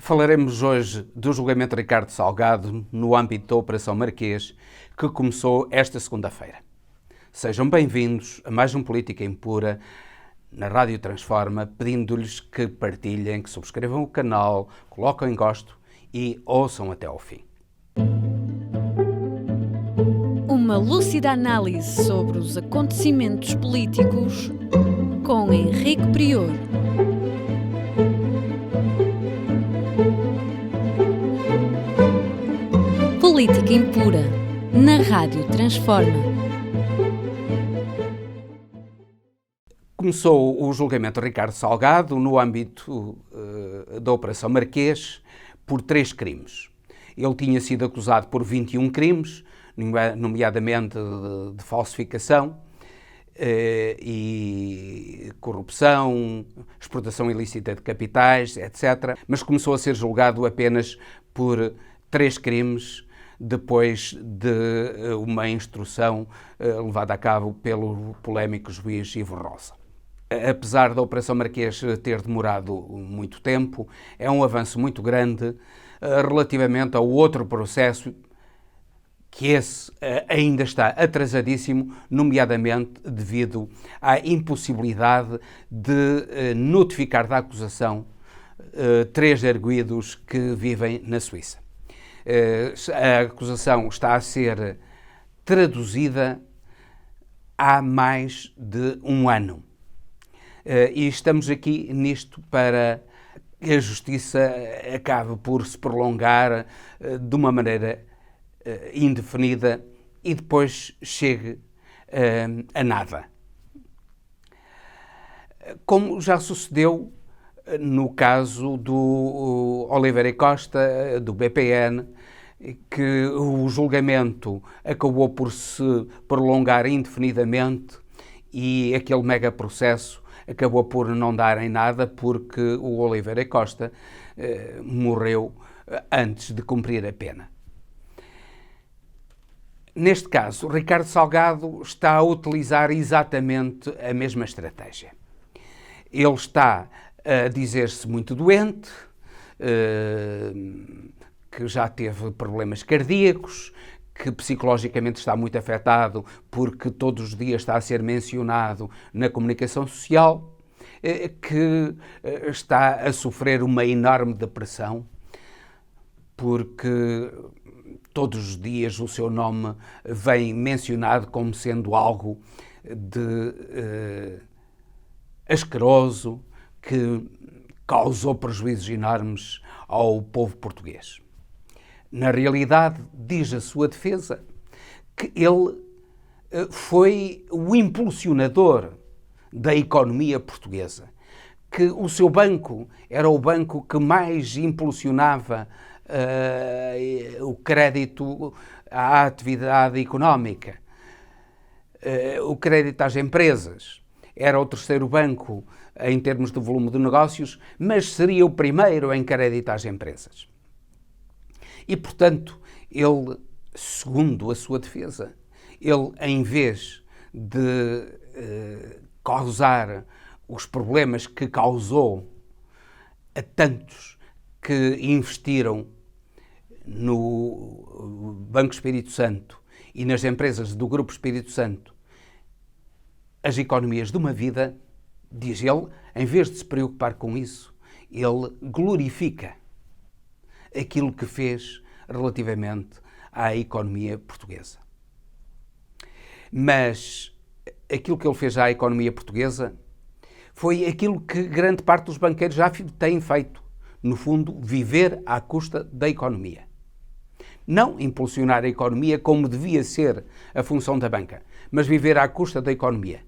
Falaremos hoje do julgamento de Ricardo Salgado no âmbito da Operação Marquês, que começou esta segunda-feira. Sejam bem-vindos a mais um Política Impura na Rádio Transforma, pedindo-lhes que partilhem, que subscrevam o canal, coloquem em gosto e ouçam até ao fim. Uma lúcida análise sobre os acontecimentos políticos com Henrique Prior. Política Impura, na Rádio Transforma. Começou o julgamento de Ricardo Salgado no âmbito da Operação Marquês por 3 crimes. Ele tinha sido acusado por 21 crimes, nomeadamente de falsificação e corrupção, exportação ilícita de capitais, etc. Mas começou a ser julgado apenas por 3 crimes, depois de uma instrução levada a cabo pelo polémico juiz Ivo Rosa. Apesar da Operação Marquês ter demorado muito tempo, é um avanço muito grande relativamente ao outro processo, que esse ainda está atrasadíssimo, nomeadamente devido à impossibilidade de notificar da acusação 3 arguidos que vivem na Suíça. A acusação está a ser traduzida há mais de um ano. E estamos aqui nisto para que a justiça acabe por se prolongar de uma maneira indefinida e depois chegue a nada. Como já sucedeu no caso do Oliveira Costa, do BPN, que o julgamento acabou por se prolongar indefinidamente e aquele mega processo acabou por não dar em nada porque o Oliveira Costa morreu antes de cumprir a pena. Neste caso, Ricardo Salgado está a utilizar exatamente a mesma estratégia. Ele está a dizer-se muito doente, que já teve problemas cardíacos, que psicologicamente está muito afetado porque todos os dias está a ser mencionado na comunicação social, que está a sofrer uma enorme depressão porque todos os dias o seu nome vem mencionado como sendo algo de asqueroso, que causou prejuízos enormes ao povo português. Na realidade, diz a sua defesa que ele foi o impulsionador da economia portuguesa, que o seu banco era o banco que mais impulsionava o crédito à atividade económica, o crédito às empresas. Era o terceiro banco em termos de volume de negócios, mas seria o primeiro em crédito às empresas. E, portanto, ele, segundo a sua defesa, ele, em vez de causar os problemas que causou a tantos que investiram no Banco Espírito Santo e nas empresas do Grupo Espírito Santo, as economias de uma vida, diz ele, em vez de se preocupar com isso, ele glorifica aquilo que fez relativamente à economia portuguesa. Mas aquilo que ele fez à economia portuguesa foi aquilo que grande parte dos banqueiros já têm feito. No fundo, viver à custa da economia. Não impulsionar a economia como devia ser a função da banca, mas viver à custa da economia.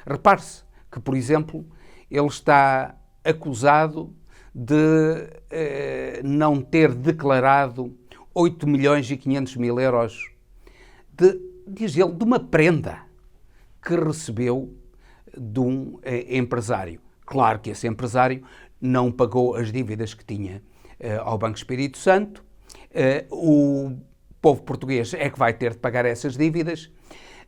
Repare-se que, por exemplo, ele está acusado de não ter declarado 8 milhões e 500 mil euros diz ele, de uma prenda que recebeu de um empresário. Claro que esse empresário não pagou as dívidas que tinha ao Banco Espírito Santo. O povo português é que vai ter de pagar essas dívidas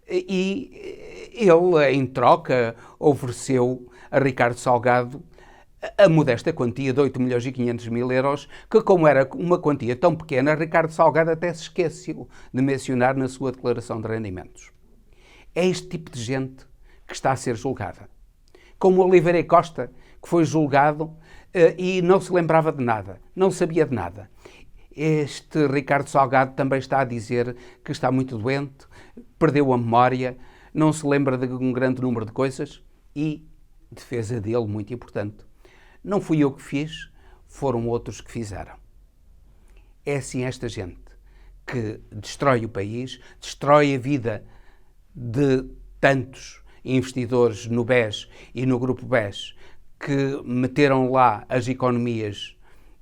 e ele, em troca, ofereceu a Ricardo Salgado a modesta quantia de 8.500.000 euros, que como era uma quantia tão pequena, Ricardo Salgado até se esqueceu de mencionar na sua declaração de rendimentos. É este tipo de gente que está a ser julgada. Como Oliveira e Costa, que foi julgado e não se lembrava de nada, não sabia de nada. Este Ricardo Salgado também está a dizer que está muito doente, perdeu a memória, não se lembra de um grande número de coisas e, defesa dele, muito importante, não fui eu que fiz, foram outros que fizeram. É assim esta gente que destrói o país, destrói a vida de tantos investidores no BES e no Grupo BES que meteram lá as economias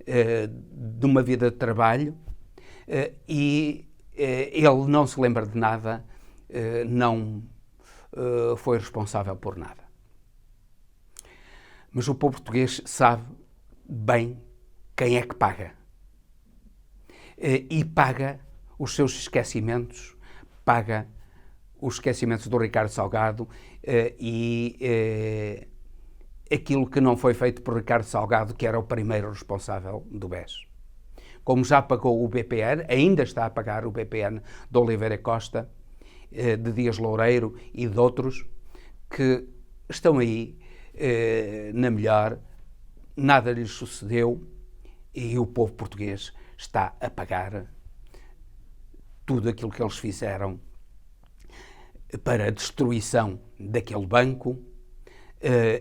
de uma vida de trabalho e ele não se lembra de nada, não foi responsável por nada. Mas o povo português sabe bem quem é que paga. E paga os seus esquecimentos, paga os esquecimentos do Ricardo Salgado e aquilo que não foi feito por Ricardo Salgado, que era o primeiro responsável do BES. Como já pagou o BPN, ainda está a pagar o BPN de Oliveira Costa, de Dias Loureiro e de outros que estão aí na melhor, nada lhes sucedeu e o povo português está a pagar tudo aquilo que eles fizeram para a destruição daquele banco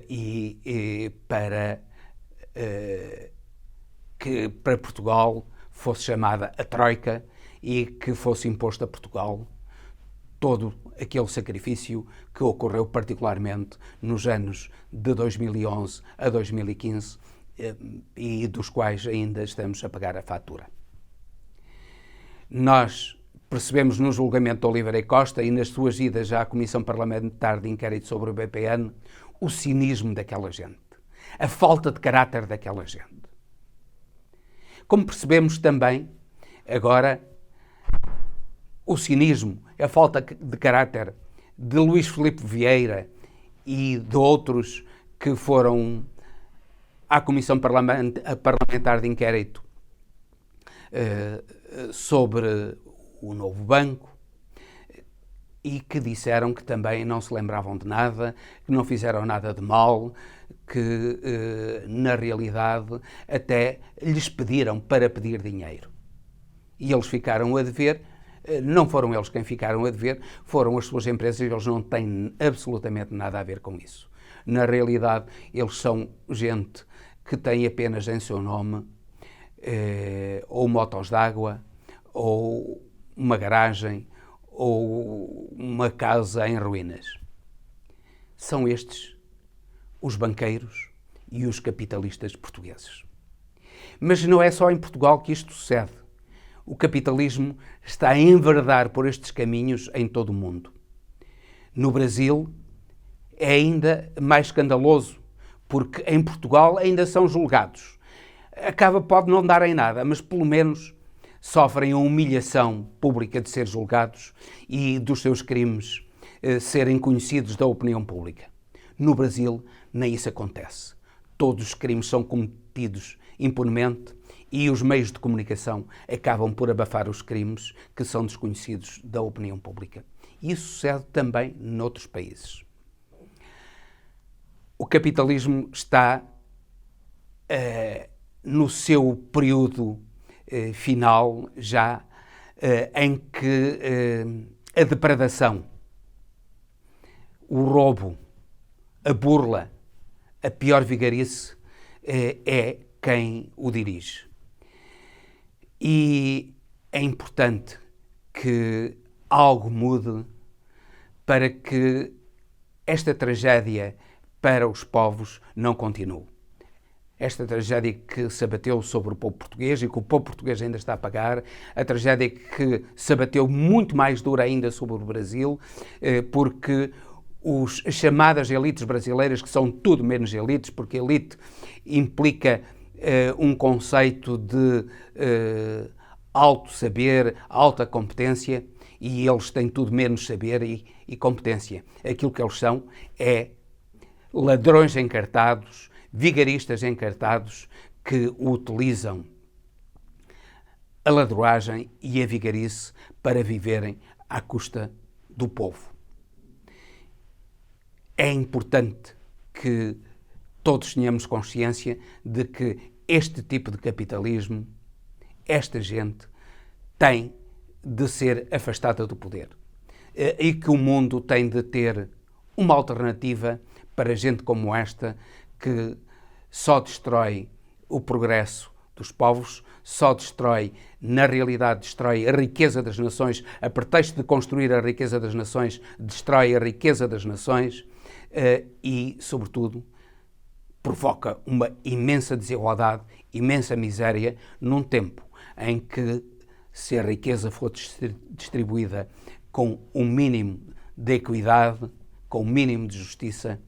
e para que para Portugal fosse chamada a Troika e que fosse imposto a Portugal todo aquele sacrifício que ocorreu particularmente nos anos de 2011 a 2015 e dos quais ainda estamos a pagar a fatura. Nós percebemos no julgamento de Oliveira e Costa e nas suas idas à Comissão Parlamentar de Inquérito sobre o BPN o cinismo daquela gente, a falta de caráter daquela gente. Como percebemos também, agora, o cinismo, a falta de caráter de Luís Filipe Vieira e de outros que foram à Comissão Parlamentar de Inquérito sobre o novo banco e que disseram que também não se lembravam de nada, que não fizeram nada de mal, que na realidade até lhes pediram para pedir dinheiro. E eles ficaram a dever. Não foram eles quem ficaram a dever, foram as suas empresas e eles não têm absolutamente nada a ver com isso. Na realidade, eles são gente que tem apenas em seu nome ou motos d'água, ou uma garagem, ou uma casa em ruínas. São estes os banqueiros e os capitalistas portugueses. Mas não é só em Portugal que isto sucede. O capitalismo está a enverdar por estes caminhos em todo o mundo. No Brasil é ainda mais escandaloso, porque em Portugal ainda são julgados. Pode não dar em nada, mas pelo menos sofrem a humilhação pública de ser julgados e dos seus crimes serem conhecidos da opinião pública. No Brasil nem isso acontece. Todos os crimes são cometidos impunemente e os meios de comunicação acabam por abafar os crimes que são desconhecidos da opinião pública. Isso sucede também noutros países. O capitalismo está no seu período final já em que a depredação, o roubo, a burla, a pior vigarice é quem o dirige. E é importante que algo mude para que esta tragédia para os povos não continue. Esta tragédia que se abateu sobre o povo português e que o povo português ainda está a pagar, a tragédia que se abateu muito mais dura ainda sobre o Brasil, porque as chamadas elites brasileiras, que são tudo menos elites, porque elite implica um conceito de alto saber, alta competência, e eles têm tudo menos saber e competência. Aquilo que eles são é ladrões encartados, vigaristas encartados que utilizam a ladroagem e a vigarice para viverem à custa do povo. É importante que todos tenhamos consciência de que este tipo de capitalismo, esta gente, tem de ser afastada do poder e que o mundo tem de ter uma alternativa para gente como esta que só destrói o progresso dos povos, só destrói, na realidade, destrói a riqueza das nações, a pretexto de construir a riqueza das nações, destrói a riqueza das nações e, sobretudo, provoca uma imensa desigualdade, imensa miséria, num tempo em que, se a riqueza for distribuída com um mínimo de equidade, com um mínimo de justiça,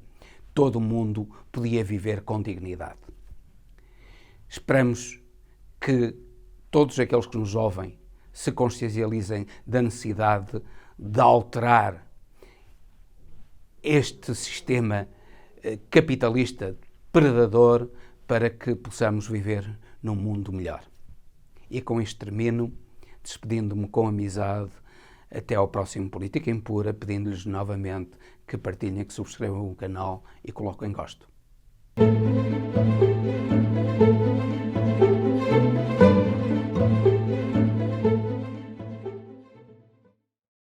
todo o mundo podia viver com dignidade. Esperamos que todos aqueles que nos ouvem se consciencializem da necessidade de alterar este sistema capitalista predador para que possamos viver num mundo melhor. E com isto termino, despedindo-me com amizade. Até ao próximo Política Impura, pedindo-lhes novamente que partilhem, que subscrevam o canal e coloquem gosto.